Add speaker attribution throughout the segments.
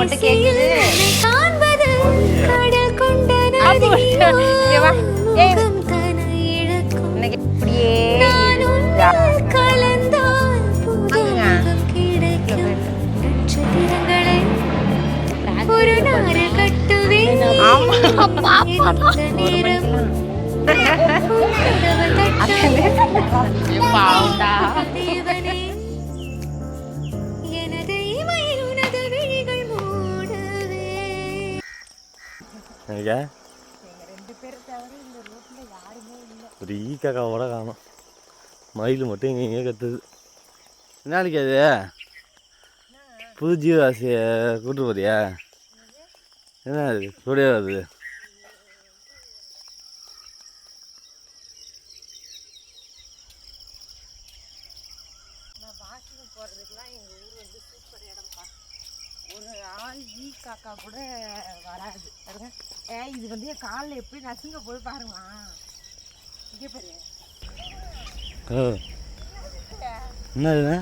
Speaker 1: மட்டும் கேக்குது. இன்னைக்கு இப்படியே
Speaker 2: ஒரு ஈக்காக்கா கூட காணும். மயில் மட்டும் எங்கே கத்துது. நாளைக்கு அது புது ஜீவராசியை கூட்டு போறியா? என்ன அது கூடயே வருது?
Speaker 1: போகிறதுக்கெலாம் எங்கள் ஊர் வந்து சூப்பர் இடம்ப்பா. ஒரு ஆள் ஈ காக்கா கூட வராது பாருங்க. இது வந்து என் காலில் எப்படி நசுங்க போய் பாருங்களா. இங்கே பாரு.
Speaker 2: என்னதுண்ணா?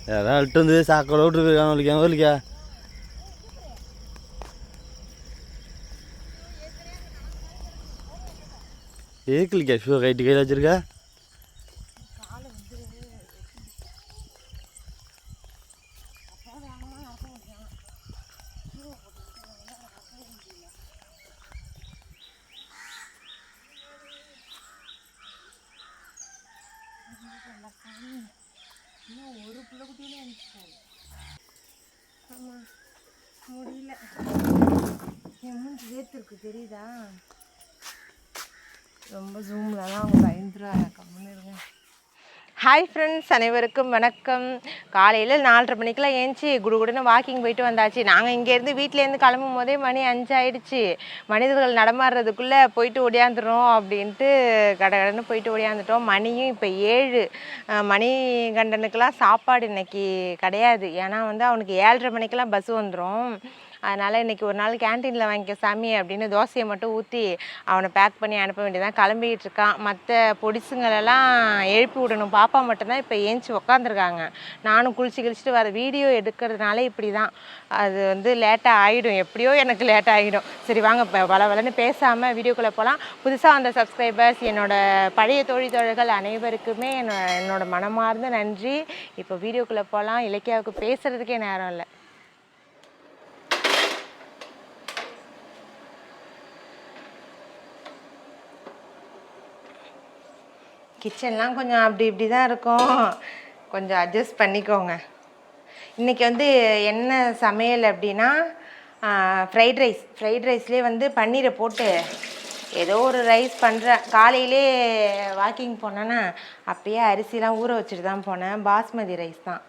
Speaker 2: யாராவது அழுட்டு வந்து சாக்கோட விட்டு போயிருக்காங்க. வலிக்காம வலிக்கா ஏக்கலிக்கா ஷூ கைட்டு கையில் வச்சிருக்கா.
Speaker 1: இன்னும் ஒரு பிள்ளை குட்டியில அனுப்பிச்சாரு. ஆமாம் முடியல. என் மூஞ்சி வேர்த்துருக்கு தெரியுதா? ரொம்ப ஜூம்லலாம் அவங்க பயந்துருவாங்க. கம்முன்னு இருங்க. ஹாய் ஃப்ரெண்ட்ஸ், அனைவருக்கும் வணக்கம். காலையில் 4:30 மணிக்கெலாம் ஏஞ்சி குடுகுடுன்னு வாக்கிங் போயிட்டு வந்தாச்சு. நாங்கள் இங்கேருந்து வீட்டிலேருந்து கிளம்பும் போதே மணி 5 ஆகிடுச்சு. மனிதர்கள் நடமாடுறதுக்குள்ளே போயிட்டு ஒடியாந்துடும் அப்படின்ட்டு கடகடன்னு போயிட்டு ஒடியாந்துட்டோம். மணியும் இப்போ 7. மணிகண்டனுக்கெலாம் சாப்பாடு இன்றைக்கி கிடையாது. ஏன்னா வந்து அவனுக்கு 7:30 மணிக்கெலாம் பஸ் வந்துடும். அதனால் இன்றைக்கி ஒரு நாள் கேன்டீனில் வாங்கிக்க சாமி அப்படின்னு தோசையை மட்டும் ஊற்றி அவனை பேக் பண்ணி அனுப்ப வேண்டியதான். கிளம்பிக்கிட்டு இருக்கான். மற்ற பொடிசுங்களெல்லாம் எழுப்பி விடணும். பாப்பா மட்டும்தான் இப்போ ஏஞ்சி உக்காந்துருக்காங்க. நானும் குளிச்சுட்டு வர வீடியோ எடுக்கிறதுனால இப்படி தான் அது வந்து லேட்டாக ஆகிடும். எப்படியோ எனக்கு லேட்டாக ஆகிடும். சரி வாங்க வளன்னு பேசாமல் வீடியோக்குள்ளே போகலாம். புதுசாக வந்த சப்ஸ்கிரைபர்ஸ், என்னோடய பழைய தோழிகள் அனைவருக்குமே என்னோட மனமார்ந்த நன்றி. இப்போ வீடியோக்குள்ளே போகலாம். இலக்கியாவுக்கு பேசுகிறதுக்கே நேரம் இல்லை. கிச்சன்லாம் கொஞ்சம் அப்படி இப்படி தான் இருக்கும். கொஞ்சம் அட்ஜஸ்ட் பண்ணிக்கோங்க. இன்றைக்கி வந்து என்ன சமையல் அப்படின்னா ஃப்ரைட் ரைஸ்லேயே வந்து பன்னீரை போட்டு ஏதோ ஒரு ரைஸ் பண்ணுறேன். காலையிலே வாக்கிங் போனேன்னா அப்போயே அரிசிலாம் ஊற வச்சுட்டு தான் போனேன். பாஸ்மதி ரைஸ் தான்.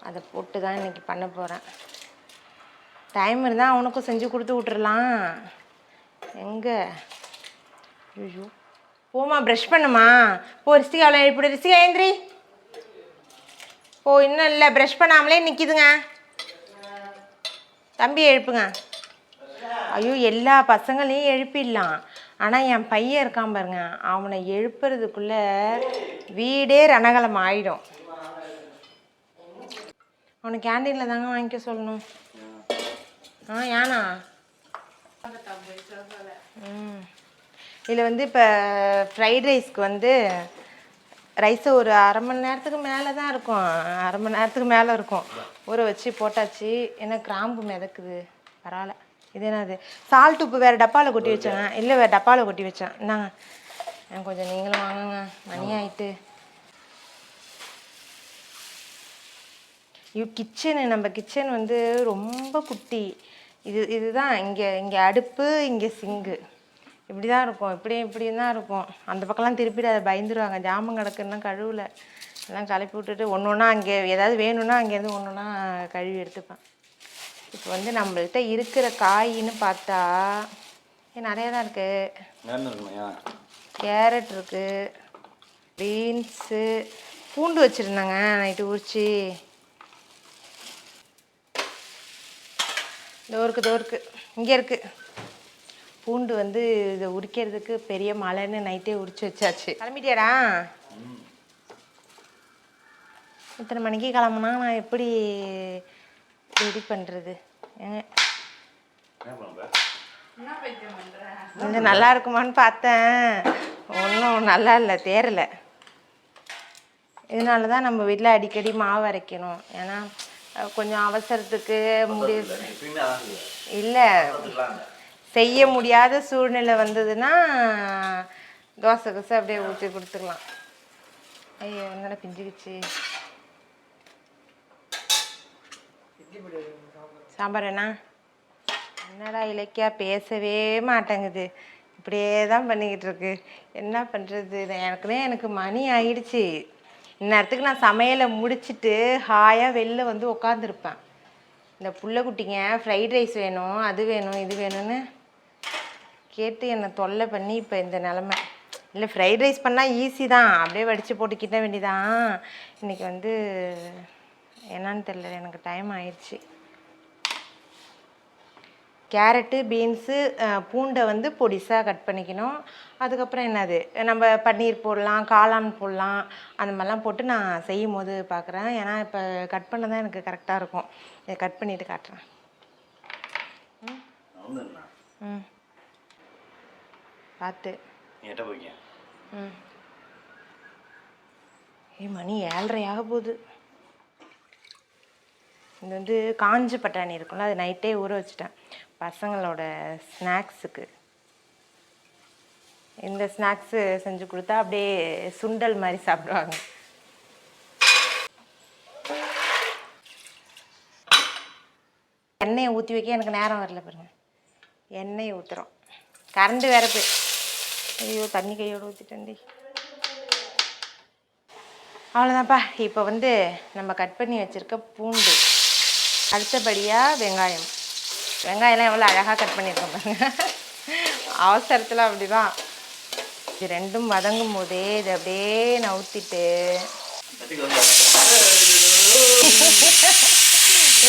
Speaker 1: அதை போட்டு தான் இன்றைக்கி பண்ண போகிறேன். டைம் இருந்தால் அவனுக்கும் செஞ்சு கொடுத்து விட்டுறலாம். எங்கே ஐயோ போமா, ப்ரஷ் பண்ணுமா. போ ரிஸ்டிகா, அவ்வளோ எழுப்பிடு. ரிஸ்டிகா ஏந்திரி போ. இன்னும் இல்லை, ப்ரஷ் பண்ணாமலே நிற்கிதுங்க. தம்பி எழுப்புங்க. ஐயோ எல்லா பசங்களையும் எழுப்பிடலாம். ஆனால் என் பையன் இருக்கான் பாருங்க, அவனை எழுப்புறதுக்குள்ளே வீடே ரணகலம் ஆகிடும். அவனை கேண்டீனில் தாங்க வாங்கிக்க சொல்லணும். ஏனா இதில் வந்து இப்போ ஃப்ரைட் ரைஸ்க்கு வந்து ரைஸை ஒரு அரை மணி நேரத்துக்கு மேலே தான் இருக்கும். அரை மணி நேரத்துக்கு மேலே இருக்கும். ஊற வச்சு போட்டாச்சு. ஏன்னா கிராம்பு மிதக்குது. பரவாயில்ல. இது என்னது சால்ட் உப்பு வேறு டப்பாவில் கொட்டி வச்சேங்க. இல்லை வேறு டப்பாவில் கொட்டி வச்சேன். என்னங்க கொஞ்சம் நீங்களும் வாங்குங்க, மணி ஆகிட்டு. கிச்சனு, நம்ம கிச்சன் வந்து ரொம்ப குட்டி. இதுதான் இங்கே அடுப்பு, இங்கே சிங்கு. இப்படி தான் இருக்கும். இப்படி தான் இருக்கும். அந்த பக்கம்லாம் திருப்பிட்டு அதை பயந்துருவாங்க. ஜாமம் கிடக்குன்னா கழுவில் எல்லாம் கலப்பி விட்டுட்டு ஒன்று ஒன்றா அங்கே ஏதாவது வேணும்னா அங்கேருந்து ஒன்று ஒன்றா கழுவி எடுத்துப்பேன். இப்போ வந்து நம்மள்கிட்ட இருக்கிற காயின்னு பார்த்தா நிறையா தான் இருக்குது. கேரட் இருக்குது, பீன்ஸு, பூண்டு வச்சுருந்தாங்க நைட்டு உரிச்சு. தோருக்கு இங்கே இருக்குது. பூண்டு வந்து இதை உரிக்கிறதுக்கு பெரிய மழைன்னு நைட்டே உரிச்சு வச்சாச்சு. கிளம்பிட்டியாடா? இத்தனை மணிக்கு கிளம்புனா நான் எப்படி ரெடி பண்ணுறது? இது நல்லா இருக்குமான்னு பார்த்தேன், ஒன்றும் நல்லா இல்லை, தேரலை. இதனால தான் நம்ம வீட்டில் அடிக்கடி மாவு அரைக்கணும். ஏன்னா கொஞ்சம் அவசரத்துக்கு இல்லை செய்ய முடியாத சூழ்நிலை வந்ததுன்னா தோசை கசை அப்படியே ஊற்றி கொடுத்துக்கலாம். ஐயோ என்னடா பிஞ்சுக்குச்சு. சாம்பார் என்னடா இலக்கியா பேசவே மாட்டேங்குது, இப்படியே தான் பண்ணிக்கிட்டு இருக்கு. என்ன பண்ணுறது? எனக்கு மணி ஆகிடுச்சு. இந்நேரத்துக்கு நான் சமையலை முடிச்சுட்டு ஹாயாக வெளில வந்து உட்காந்துருப்பேன். இந்த புள்ள குட்டிங்க ஃப்ரைட் ரைஸ் வேணும், அது வேணும், இது வேணும்னு கேட்டு என்னை தொல்லை பண்ணி இப்போ இந்த நிலமை. இல்லை ஃப்ரைட் ரைஸ் பண்ணால் ஈஸி தான், அப்படியே வடித்து போட்டு கிட்ட வேண்டிதான். இன்றைக்கி வந்து என்னன்னு தெரியல, எனக்கு டைம் ஆயிடுச்சு. கேரட்டு, பீன்ஸு, பூண்டை வந்து பொடிசாக கட் பண்ணிக்கணும். அதுக்கப்புறம் என்னது நம்ம பன்னீர் போடலாம், காளான் போடலாம், அந்த மாதிரிலாம் போட்டு நான் செய்யும் போது பார்க்குறேன். ஏன்னா இப்போ கட் பண்ண தான் எனக்கு கரெக்டாக இருக்கும். இதை கட் பண்ணிவிட்டு காட்டுறேன். பார்த்து மணி 7:30 ஆக போகுது. இது வந்து காஞ்ச பட்டாணி இருக்கும்ல, அது நைட்டே ஊற வச்சுட்டேன் பசங்களோட ஸ்நாக்ஸுக்கு. இந்த ஸ்நாக்ஸு செஞ்சு கொடுத்தா அப்படியே சுண்டல் மாதிரி சாப்பிடுவாங்க. எண்ணெயை ஊற்றி வைக்க எனக்கு நேரம் வரல பாருங்க. எண்ணெயை ஊற்றுறோம், கரண்டு வேற போய். ஐயோ தண்ணி கையோடு ஊற்றிட்டேன்டி. அவ்வளோதான்ப்பா. இப்போ வந்து நம்ம கட் பண்ணி வச்சுருக்க பூண்டு, அடுத்தபடியாக வெங்காயம்லாம் எவ்வளோ அழகாக கட் பண்ணியிருக்கோம் பாருங்க. அவசரத்தில் அப்படி தான். இது ரெண்டும் வதங்கும் போதே இது அப்படியே நவுத்திட்டு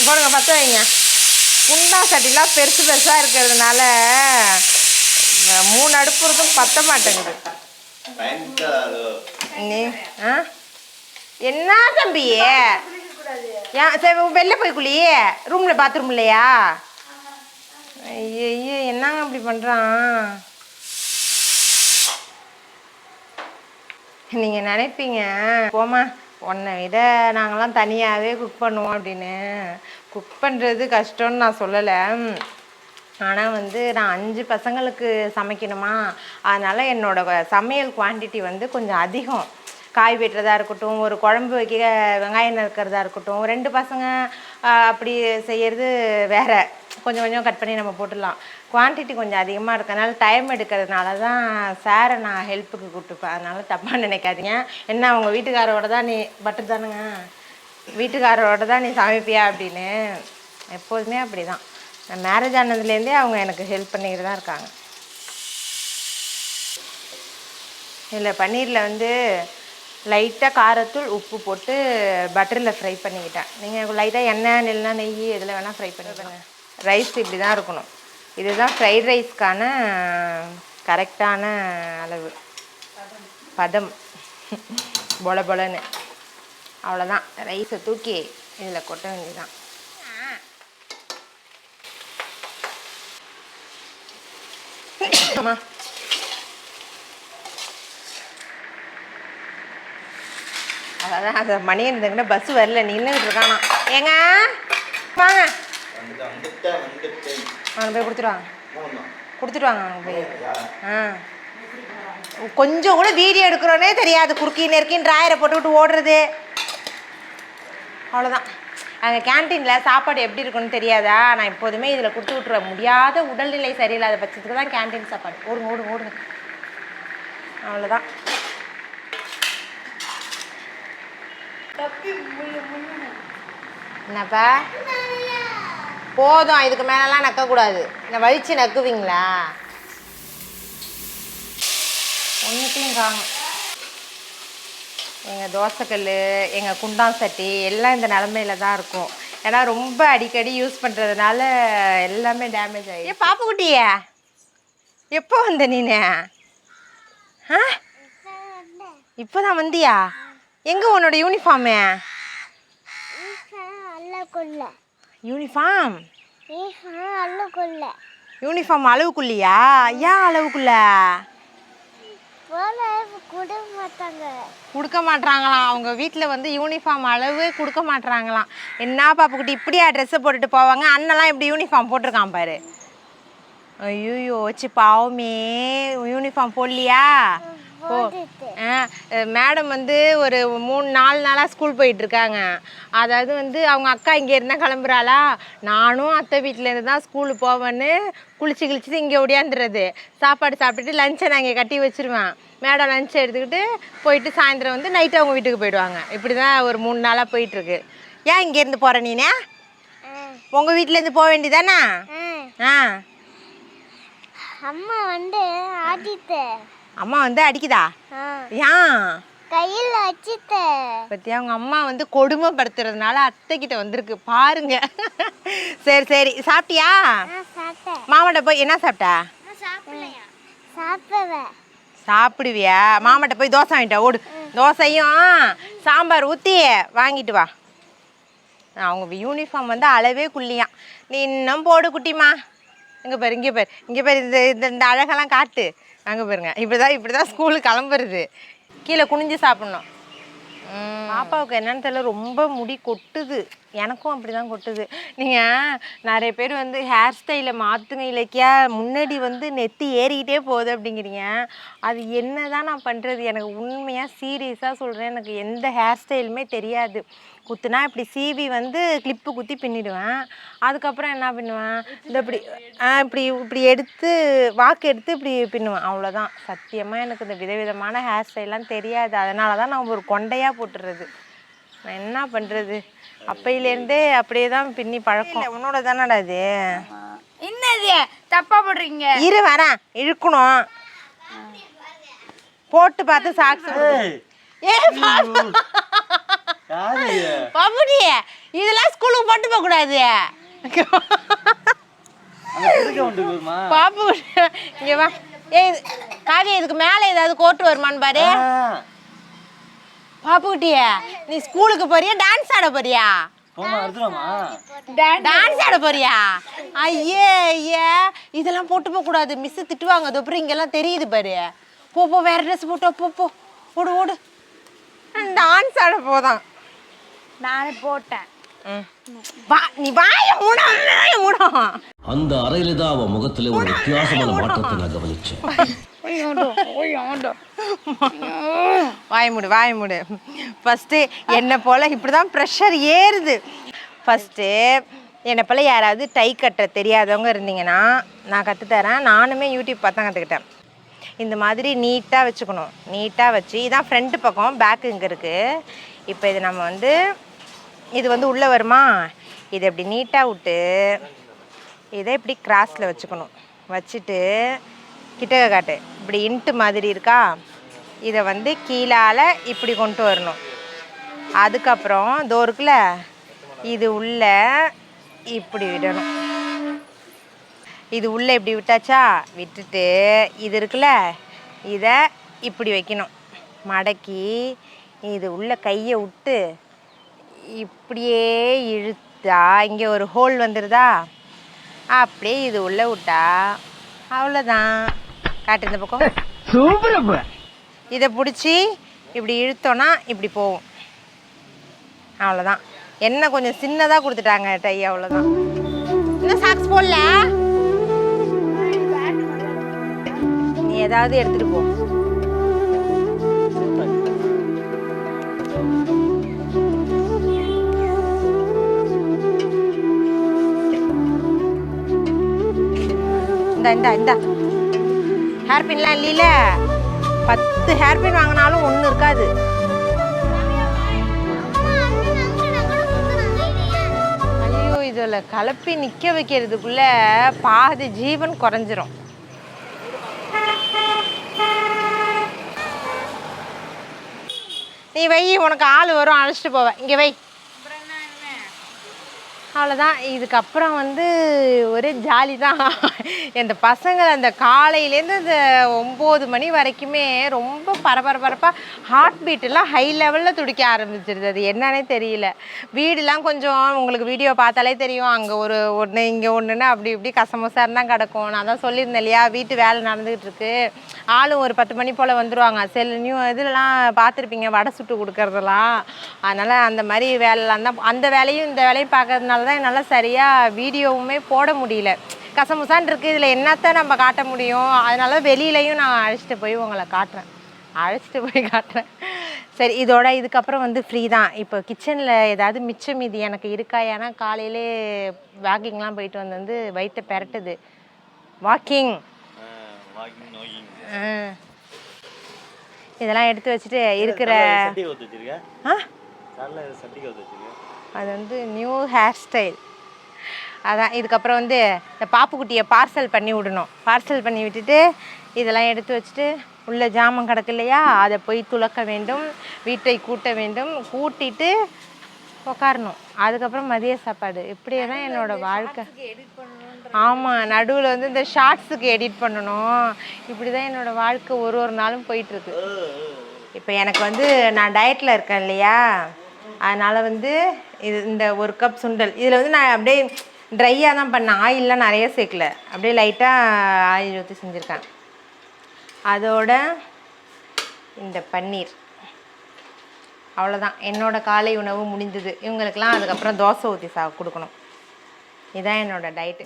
Speaker 1: போடுங்க, பற்ற வைங்க. குண்டா சட்டிலாம் பெருசு பெருசாக இருக்கிறதுனால 3 அடுப்பு இருக்கும், பற்ற மாட்டேங்குது. நீ என்ன தம்பி ஏன் சரி வெளில போய் குளியே, ரூமில் பாத்ரூம் இல்லையா? ஐயோ என்னங்க அப்படி பண்ணுறான்? நீங்கள் நினைப்பீங்க போமா உன்னை விட நாங்களாம் தனியாகவே குக் பண்ணுவோம் அப்படின்னு. குக் பண்ணுறது கஷ்டம்னு நான் சொல்லலை. ஆனால் வந்து நான் 5 பசங்களுக்கு சமைக்கணுமா, அதனால் என்னோடய சமையல் குவான்டிட்டி வந்து கொஞ்சம் அதிகம். காய் வெட்டுறதா இருக்கட்டும், ஒரு குழம்பு வைக்க வெங்காயம் நறுக்கிறதா இருக்கட்டும், 2 பசங்க அப்படி செய்கிறது வேறு. கொஞ்சம் கொஞ்சம் கட் பண்ணி நம்ம போட்டுடலாம். குவான்டிட்டி கொஞ்சம் அதிகமாக இருக்கிறதுனால டைம் எடுக்கிறதுனால தான் சாரை நான் ஹெல்ப்புக்கு கூப்பிட்டுப்பேன். அதனால் தப்பாக நினைக்காதீங்க. என்ன அவங்க வீட்டுக்காரோட தான் நீ பட்டு தானுங்க, வீட்டுக்காரோட தான் நீ சமைப்பியா அப்படின்னு. எப்போதுமே அப்படி தான். நான் மேரேஜ் ஆனதுலேருந்தே அவங்க எனக்கு ஹெல்ப் பண்ணிக்கிட்டு தான் இருக்காங்க. இதில் பன்னீரில் வந்து லைட்டாக காரத்தூள் உப்பு போட்டு பட்டரில் ஃப்ரை பண்ணிக்கிட்டேன். நீங்கள் லைட்டாக எண்ணெய் இல்லைனா நெய் எதில் வேணால் ஃப்ரை பண்ணிவிடுங்க. ரைஸ் இப்படி தான் இருக்கணும். இதுதான் ஃப்ரைட் ரைஸ்க்கான கரெக்டான அளவு பதம். பொல பொலன்னு அவ்வளோதான். ரைஸை தூக்கி இதில் கொட்ட வேண்டியதுதான். அதான் அந்த மணி இருந்துங்கன்னா பஸ் வரல, நின்றுக்கிட்டு இருக்கானா. ஏங்க வாங்க, அவங்க போய் கொடுத்துட்டு வாங்க அவங்க போய். கொஞ்சம் கூட வீடியோ எடுக்கிறோன்னே தெரியாது, குறுக்கி நெருக்கின்னு ராயரை போட்டுக்கிட்டு ஓடுறது. அவ்வளோதான். அங்கே கேன்டீனில் சாப்பாடு எப்படி இருக்குன்னு தெரியாதா? நான் எப்போதுமே இதில் கொடுத்து விட்ருவேன். முடியாத உடல்நிலை சரியில்லாத பட்சத்துக்கு தான் கேன்டீன் சாப்பாடு. ஓடுங்க. அவ்வளோதான். என்னப்பா போதும், இதுக்கு மேலெல்லாம் நக்கக்கூடாது. என்ன வலிச்சு நக்குவீங்களா? ஒன்றுத்தையும் காணும். எங்கள் தோசைக்கல், எங்கள் குண்டான் சட்டி எல்லாம் இந்த நிலமையில தான் இருக்கும். ஏன்னா ரொம்ப அடிக்கடி யூஸ் பண்ணுறதுனால எல்லாமே டேமேஜ் ஆகி. ஏன் பாப்புக்குட்டிய எப்போ வந்த நீனு? இப்போ தான் வந்தியா? எங்கே உன்னோட யூனிஃபார்மு? யூனிஃபார்ம்
Speaker 3: அல்லக்குள்ள
Speaker 1: யூனிஃபார்ம் அளவுக்குள்ளையா? ஏன் அளவுக்குள்ள கொடுக்க மாட்டாங்களாம்? அவங்க வீட்டில் வந்து யூனிஃபார்ம் அளவு கொடுக்க மாட்டாங்களாம். என்ன பாப்புக்குட்டி இப்படியா ட்ரெஸ்ஸை போட்டுட்டு போவாங்க? அண்ணெல்லாம் இப்படி யூனிஃபார்ம் போட்டிருக்கான் பாரு. ஐயோ வச்சு பாவமே, யூனிஃபார்ம் போடலையா? ஓ மேடம் வந்து ஒரு 3-4 நாளாக ஸ்கூல் போயிட்டுருக்காங்க. அதாவது வந்து அவங்க அக்கா இங்கே இருந்தால் கிளம்புறாளா, நானும் அத்தை வீட்டிலேருந்து தான் ஸ்கூலுக்கு போவேன்னு குளிச்சுட்டு இங்கே ஒடியாந்துடுறது. சாப்பாடு சாப்பிட்டுட்டு லஞ்சை நான் இங்கே கட்டி வச்சுருவேன். மேடம் லஞ்ச் எடுத்துக்கிட்டு போயிட்டு சாயந்தரம் வந்து நைட்டு அவங்க வீட்டுக்கு போயிடுவாங்க. இப்படி தான் ஒரு 3 நாளாக போயிட்டுருக்கு. ஏன் இங்கேருந்து போகிற நீனே? உங்கள் வீட்டிலேருந்து போக வேண்டியதானே?
Speaker 3: அம்மா வந்து
Speaker 1: அம்மா வந்து அடிக்குதா? ஏன்
Speaker 3: கையில் வச்சுட்ட
Speaker 1: பத்தியா? அவங்க அம்மா வந்து கொடுமைப்படுத்துறதுனால அத்தை கிட்ட வந்திருக்கு பாருங்க. சரி சரி சாப்பிட்டியா? மாமாட்ட போய் என்ன சாப்பிட்டா? சாப்பிடுவியா? மாமாட்ட போய் தோசை வாங்கிட்டா ஓடு. தோசையும் சாம்பார் ஊற்றி வாங்கிட்டு வா. அவங்க யூனிஃபார்ம் வந்து அளவே குள்ளியாம். நீ இன்னும் போடு குட்டிமா. இங்கே பாரு இந்த அழகெல்லாம் காட்டு. அங்கே பாருங்க, இப்படி தான் ஸ்கூலுக்கு கிளம்புறது. கீழே குனிஞ்சு சாப்பிட்ணும். பாப்பாவுக்கு என்னன்னு தெரியல, ரொம்ப முடி கொட்டுது. எனக்கும் அப்படி தான் கொட்டுது. நீங்கள் நிறைய பேர் வந்து ஹேர் ஸ்டைலை மாற்றுங்க இலக்கியா, முன்னாடி வந்து நெத்தி ஏறிக்கிட்டே போகுது அப்படிங்கிறீங்க. அது என்ன தான் நான் பண்ணுறது? எனக்கு உண்மையாக சீரியஸாக சொல்கிறேன், எனக்கு எந்த ஹேர் ஸ்டைலுமே தெரியாது. குத்துனா இப்படி சீவி வந்து கிளிப்பு குத்தி பின்னிடுவேன். அதுக்கப்புறம் என்ன பண்ணுவேன், இந்த இப்படி எடுத்து வாக்கு எடுத்து இப்படி பின்னுவேன். அவ்வளோதான். சத்தியமாக எனக்கு இந்த விதவிதமான ஹேர் ஸ்டைல்லாம் தெரியாது. அதனால தான் நான் ஒரு கொண்டையாக போட்டுடுறது. நான் என்ன பண்ணுறது? அப்பையிலேருந்தே அப்படியே தான் பின்னி பழக்கம். உன்னோட தானடா இது?
Speaker 3: என்னது தப்பா போடுறீங்க?
Speaker 1: இரு வரேன், இழுக்கணும். போட்டு பார்த்து சாக்ஸ். பாபுடி இதெல்லாம் ஸ்கூலுக்கு போட்டு போக கூடாது. பாபு இங்க வா. காவியா இதுக்கு மேல ஏதாவது கோட்டு வருமான்னு பாரு. பாப்புக்குட்டிய நீ ஸ்கூலுக்கு போறியா டான்ஸ் ஆட போறியா? டான்ஸ் ஆட போறியா? ஐயே இதெல்லாம் போட்டு போக கூடாது, மிஸ் திட்டுவாங்க. அப்புறம் இங்கெல்லாம் தெரியுது பாரு. போ வேற ட்ரெஸ் போட்டோ. போ ஓடு ஓடு. டான்ஸ் ஆட போதான்.
Speaker 3: நானே போட்டேன்.
Speaker 1: நீ வாய மூடும்.
Speaker 4: அந்த அறையில தான் அவன் முகத்துல ஒரு வித்தியாசமான மாற்றத்தை நான் கவனிச்சேன்.
Speaker 1: வாய மூடு. ஃபஸ்ட்டு என்னை போல் இப்படி தான் ப்ரெஷர் ஏறுது. ஃபஸ்ட்டு என்னை போல் யாராவது டை கட்ட தெரியாதவங்க இருந்தீங்கன்னா நான் கற்றுத்தரேன். நானுமே யூடியூப் பார்த்து தான் கற்றுக்கிட்டேன். இந்த மாதிரி நீட்டாக வச்சுக்கணும். நீட்டாக வச்சு இதான் ஃப்ரண்ட்டு பக்கம், பேக்கு இங்கே இருக்குது. இப்போ இது நம்ம வந்து இது வந்து உள்ளே வருமா, இதை இப்படி நீட்டாக விட்டு இதை இப்படி கிராஸில் வச்சுக்கணும். வச்சுட்டு கிட்டக்க காட்டு, இப்படி இன்ட்டு மாதிரி இருக்கா, இதை வந்து கீழால் இப்படி கொண்டு வரணும். அதுக்கப்புறம் இதோ இருக்குல்ல, இது உள்ளே இப்படி விடணும். இது உள்ளே இப்படி விட்டாச்சா, விட்டுட்டு இது இருக்குல்ல, இதை இப்படி வைக்கணும். மடக்கி இது உள்ள கையை விட்டு இப்படியே இழுத்தா இங்கே ஒரு ஹோல் வந்துடுதா, அப்படியே இது உள்ளே விட்டா அவ்வளோதான். காட்டு இந்த பக்கம். இதை பிடிச்சி இப்படி இழுத்தோன்னா இப்படி போகும். அவ்வளோதான். என்ன கொஞ்சம் சின்னதாக கொடுத்துட்டாங்க டை, அவ்வளோதான். இன்னும் சாக்ஸ் போடல, நீ ஏதாவது எடுத்துகிட்டு போ. இந்த ஹேர்பின்லாம் இல்லையில, 10 ஹேர்பின் வாங்கினாலும் ஒன்றும் இருக்காது. ஐயோ இதில் கலப்பி நிற்க வைக்கிறதுக்குள்ள பாதி ஜீவன் குறைஞ்சிரும். நீ வை, உனக்கு ஆள் வரும், அழைச்சிட்டு போவேன். இங்கே வை. அவ்வளோதான். இதுக்கப்புறம் வந்து ஒரே ஜாலி தான். இந்த பசங்களை அந்த காலையிலேருந்து இந்த 9 மணி வரைக்குமே ரொம்ப பரபரப்பாக ஹார்ட் பீட்டெல்லாம் ஹை லெவலில் துடிக்க ஆரம்பிச்சிருது. அது என்னன்னே தெரியல. வீடுலாம் கொஞ்சம் உங்களுக்கு வீடியோ பார்த்தாலே தெரியும், அங்கே ஒன்று இங்கே ஒன்றுன்னு அப்படி இப்படி கசமசாரம் தான் கிடக்கும். நான் தான் சொல்லியிருந்தேன் இல்லையா, வீட்டு வேலை நடந்துக்கிட்டு இருக்கு. ஆளும் ஒரு 10 மணி போல் வந்துடுவாங்க. இதெல்லாம் பார்த்துருப்பீங்க, வடை சுட்டு கொடுக்கறதெல்லாம். அதனால் அந்த மாதிரி வேலைலாம் தான், அந்த வேலையும் இந்த வேலையும் பார்க்கறதுனால தான் என்னால் சரியாக வீடியோவுமே போட முடியல. கசமுசான் இருக்குது, இதில் என்னத்தான் நம்ம காட்ட முடியும். அதனால வெளியிலையும் நான் அழைச்சிட்டு போய் காட்டுறேன். சரி, இதுக்கப்புறம் வந்து ஃப்ரீ தான். இப்போ கிச்சனில் ஏதாவது மிச்சம் மீதி எனக்கு இருக்கா? ஏன்னா காலையிலே வாக்கிங்லாம் போயிட்டு வந்து வயிற்ற பெரட்டுது. வாக்கிங் இதெல்லாம் எடுத்து வச்சுட்டு இருக்கிற அது வந்து நியூ ஹேர் ஸ்டைல். அதான் இதுக்கப்புறம் வந்து இந்த பாப்புக்குட்டியை பார்சல் பண்ணி விடணும். பார்சல் பண்ணி விட்டுட்டு இதெல்லாம் எடுத்து வச்சுட்டு உள்ள ஜாமான் கிடக்கு இல்லையா, அதை போய் துலக்க வேண்டும், வீட்டை கூட்ட வேண்டும், கூட்டிட்டு உட்காரணும். அதுக்கப்புறம் மதிய சாப்பாடு. இப்படியே தான் என்னோடய வாழ்க்கை. ஆமாம், நடுவில் வந்து இந்த ஷார்ட்ஸுக்கு எடிட் பண்ணணும். இப்படி தான் என்னோடய வாழ்க்கை ஒரு நாளும் போயிட்டுருக்கு. இப்போ எனக்கு வந்து நான் டயட்டில் இருக்கேன் இல்லையா, அதனால் வந்து இந்த 1 கப் சுண்டல், இதில் வந்து நான் அப்படியே ட்ரையாக தான் பண்ணேன். ஆயிலெலாம் நிறைய சேர்க்கல, அப்படியே லைட்டாக ஆயில் ஊற்றி செஞ்சுருக்கேன். அதோட இந்த பன்னீர். அவ்வளோதான், என்னோடய காலை உணவு முடிஞ்சது. இவங்களுக்கெல்லாம் அதுக்கப்புறம் தோசை ஊற்றி கொடுக்கணும். இதுதான் என்னோட டயட்டு.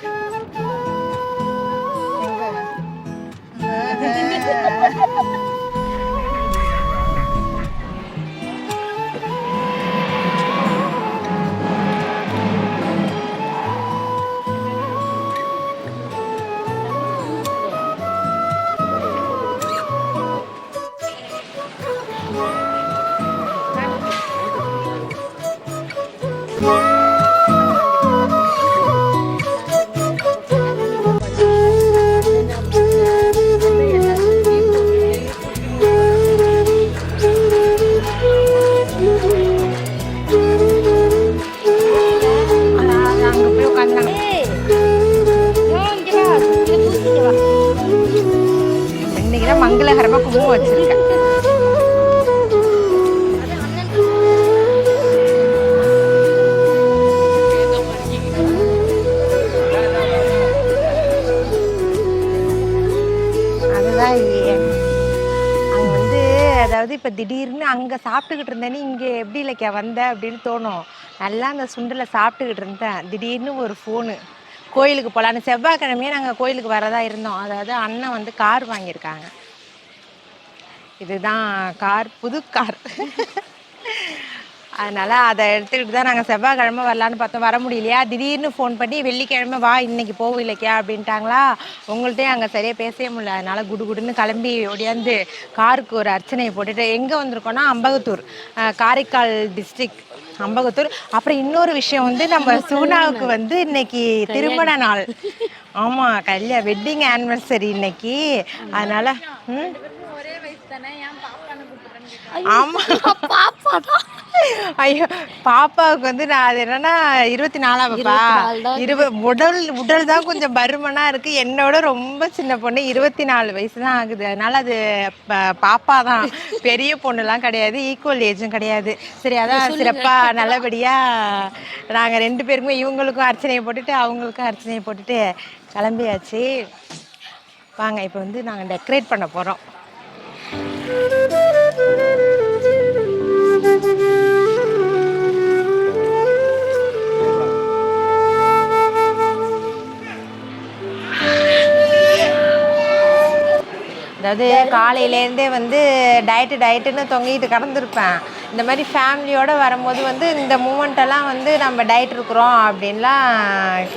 Speaker 1: இன்னைக்குதான் மங்களகரமா குங்குமம் வச்சிருக்கேன். அதுதான் அங்க வந்து, அதாவது இப்ப திடீர்னு அங்க சாப்பிட்டுக்கிட்டு இருந்தேன்னு இங்க எப்படி இல்லைக்கா வந்த அப்படின்னு தோணும். நல்லா அந்த சுண்டலை சாப்பிட்டுக்கிட்டு இருந்தேன். திடீர்னு ஒரு ஃபோனு, கோயிலுக்கு போகலான்னு. செவ்வாய்க்கிழமையே நாங்கள் கோயிலுக்கு வரதா இருந்தோம். அதாவது அண்ணன் வந்து கார் வாங்கியிருக்காங்க. இதுதான் கார், புது கார். அதனால் அதை எடுத்துக்கிட்டு தான் நாங்கள் செவ்வாய்க்கிழமை வரலான்னு பார்த்தோம். வர முடியலையா, திடீர்னு ஃபோன் பண்ணி வெள்ளிக்கிழமை வா இன்றைக்கி போகும் இல்லைக்கியா அப்படின்ட்டாங்களா. உங்கள்கிட்டையும் அங்கே சரியாக பேசவே முடியல. அதனால் குடுகுடுன்னு கிளம்பி ஓடியாந்து காருக்கு ஒரு அர்ச்சனையை போட்டுட்டு எங்கே வந்திருக்கோன்னா அம்பகத்தூர், காரைக்கால் டிஸ்ட்ரிக்ட் அம்பகத்தூர். அப்புறம் இன்னொரு விஷயம் வந்து, நம்ம சூனாவுக்கு வந்து இன்னைக்கு திருமண நாள். ஆமாம், வெட்டிங் ஆனிவர்சரி இன்னைக்கு. அதனால ஆமாம், பாப்பா தான். ஐயோ, பாப்பாவுக்கு வந்து நான் அது என்னன்னா 24ஆப்பா. உடல் தான் கொஞ்சம் பருமனா இருக்கு. என்னோட ரொம்ப சின்ன பொண்ணு, 24 வயசு தான் ஆகுது. அதனால அது பாப்பா தான், பெரிய பொண்ணுலாம் கிடையாது, ஈக்குவல் ஏஜும் கிடையாது. சரி, அதான் சிறப்பா நல்லபடியா நாங்கள் 2 பேருக்குமே, இவங்களுக்கும் அர்ச்சனையை போட்டுட்டு அவங்களுக்கும் அர்ச்சனையை போட்டுட்டு கிளம்பியாச்சு. வாங்க, இப்போ வந்து நாங்கள் டெக்கரேட் பண்ண போகிறோம். அதாவது காலையிலேருந்தே வந்து டயட்டுன்னு தொங்கிட்டு கடந்திருப்பேன். இந்த மாதிரி ஃபேமிலியோடு வரும்போது வந்து இந்த மூமெண்ட்டெல்லாம் வந்து நம்ம டயட் இருக்கிறோம் அப்படின்லாம்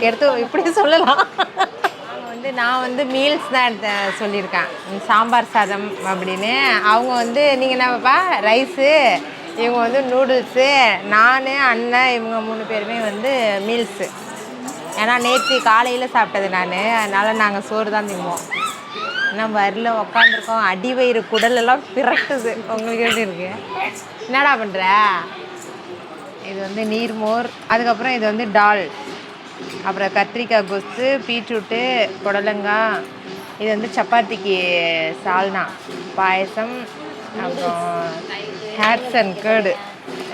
Speaker 1: எடுத்து இப்படி சொல்லலாம். நான் வந்து மீல்ஸ் தான் சொல்லியிருக்கேன், சாம்பார் சாதம் அப்படின்னு. அவங்க வந்து நீங்கள் என்னப்பா ரைஸு, இவங்க வந்து நூடுல்ஸு, நான் அண்ணன் இவங்க 3 பேருமே வந்து மீல்ஸு. ஏன்னா நேற்று காலையில் சாப்பிட்டது நான், அதனால் நாங்கள் சோறு தான் திம்போம். இன்னும் வரல, உக்காந்துருக்கோம். அடி வயிறு குடலெல்லாம் பிறட்டுது. உங்களுக்கு எப்படி இருக்கு? என்னடா பண்ணுற? இது வந்து நீர்மோர், அதுக்கப்புறம் இது வந்து டால். அப்புறம் கத்திரிக்காய் கொஸ்து, பீட்ரூட்டு, புடலங்காய். இது வந்து சப்பாத்திக்கு சால்னா, பாயசம், அப்புறம் ஹேட்ஸ் அண்ட் கேர்டு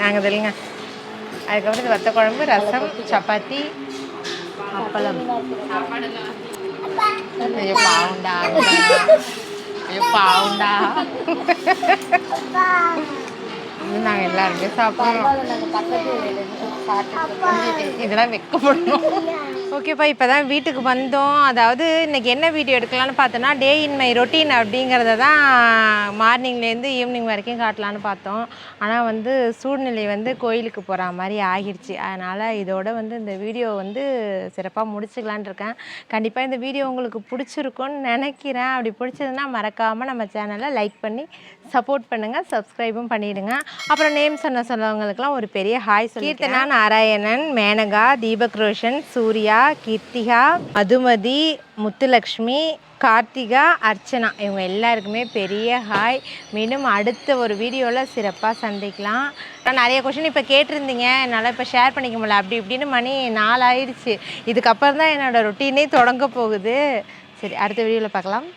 Speaker 1: நாங்கள் தெரியலங்க. அதுக்கப்புறம் இது வத்த குழம்பு, ரசம், சப்பாத்தி, அப்பளம். ஐயோ பாவுண்டா, ஐயோ பாவுண்டா. நாங்கள் எல்லாருமே சாப்பிட்றோம். இதெல்லாம் வைக்கப்படணும். ஓகேப்பா, இப்போ தான் வீட்டுக்கு வந்தோம். அதாவது இன்றைக்கி என்ன வீடியோ எடுக்கலான்னு பார்த்தோன்னா, டே இன் மை ரொட்டீன் அப்படிங்கிறத தான் மார்னிங்லேருந்து ஈவினிங் வரைக்கும் காட்டலான்னு பார்த்தோம். ஆனால் வந்து சூழ்நிலை வந்து கோயிலுக்கு போகிற மாதிரி ஆகிடுச்சு. அதனால் இதோட வந்து இந்த வீடியோ வந்து சிறப்பாக முடிச்சுக்கலான் இருக்கேன். கண்டிப்பாக இந்த வீடியோ உங்களுக்கு பிடிச்சிருக்குன்னு நினைக்கிறேன். அப்படி பிடிச்சதுன்னா மறக்காமல் நம்ம சேனலை லைக் பண்ணி சப்போர்ட் பண்ணுங்கள், சப்ஸ்கிரைபும் பண்ணிவிடுங்க. அப்புறம் நேம் சொன்னவங்களுக்குலாம் ஒரு பெரிய ஹாய் சொல்லி. கீர்த்தனா, நாராயணன், மேனகா, தீபக் ரோஷன், சூர்யா, கீர்த்திகா, மதுமதி, முத்துலக்ஷ்மி, கார்த்திகா, அர்ச்சனா, இவங்க எல்லாருக்குமே பெரிய ஹாய். மீண்டும் அடுத்த ஒரு வீடியோவில் சிறப்பாக சந்திக்கலாம். நிறைய கொஷின் இப்போ கேட்டிருந்தீங்க, என்னால் இப்போ ஷேர் பண்ணிக்க முடியல. அப்படி இப்படின்னு மணி 4 ஆயிடுச்சு. இதுக்கப்புறம் தான் என்னோடய ரொட்டீனே தொடங்க போகுது. சரி, அடுத்த வீடியோவில் பார்க்கலாம்.